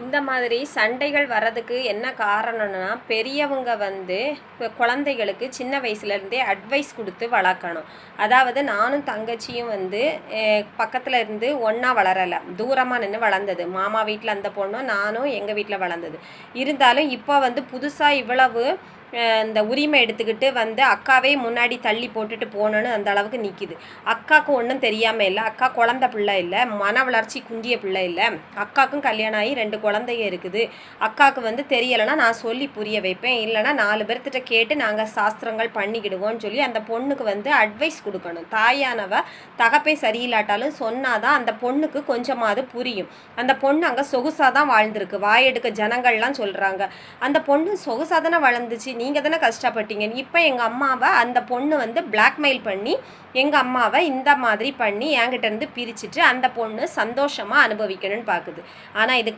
இந்த மாதிரி சண்டைகள் வர்றதுக்கு என்ன காரணம்னா, பெரியவங்க வந்து இப்போ குழந்தைகளுக்கு சின்ன வயசுலேருந்தே அட்வைஸ் கொடுத்து வளர்க்கணும். அதாவது நானும் தங்கச்சியும் வந்து பக்கத்தில் இருந்து ஒன்றா வளரலை, தூரமாக நின்று வளர்ந்தது. மாமா வீட்டில் அந்த பொண்ணும் நானும் எங்கள் வீட்டில் வளர்ந்தது. இருந்தாலும் இப்போ வந்து புதுசாக இவ்வளவு இந்த உரிமை எடுத்துக்கிட்டு வந்து அக்காவே முன்னாடி தள்ளி போட்டுட்டு போகணுன்னு அந்த அளவுக்கு நிற்கிது. அக்காவுக்கு ஒன்றும் தெரியாமல் இல்லை, அக்கா குழந்த பிள்ளை இல்லை, மன வளர்ச்சி குன்றிய பிள்ளை இல்லை. அக்காவுக்கும் கல்யாணம் ஆகி 2 குழந்தைங்க இருக்குது. அக்காவுக்கு வந்து தெரியலைன்னா நான் சொல்லி புரிய வைப்பேன், இல்லைனா 4 பேர்த்திட்ட கேட்டு நாங்கள் சாஸ்திரங்கள் பண்ணிக்கிடுவோம்னு சொல்லி அந்த பொண்ணுக்கு வந்து அட்வைஸ் கொடுக்கணும். தாயானவ தகப்பே சரியில்லாட்டாலும் சொன்னாதான் அந்த பொண்ணுக்கு கொஞ்சமாவது புரியும். அந்த பொண்ணு அங்கே சொகுசாக தான் வாழ்ந்துருக்கு, வாயெடுக்க ஜனங்கள்லாம் சொல்கிறாங்க. அந்த பொண்ணு சொகுசாக தானே வளர்ந்துச்சு, நீங்கள் தானே கஷ்டப்பட்டீங்க. இப்போ எங்கள் அம்மாவை அந்த பொண்ணு வந்து பிளாக்மெயில் பண்ணி எங்கள் அம்மாவை இந்த மாதிரி பண்ணி என்கிட்ட இருந்து பிரிச்சுட்டு அந்த பொண்ணு சந்தோஷமாக அனுபவிக்கணும்னு பார்க்குது. ஆனால் இது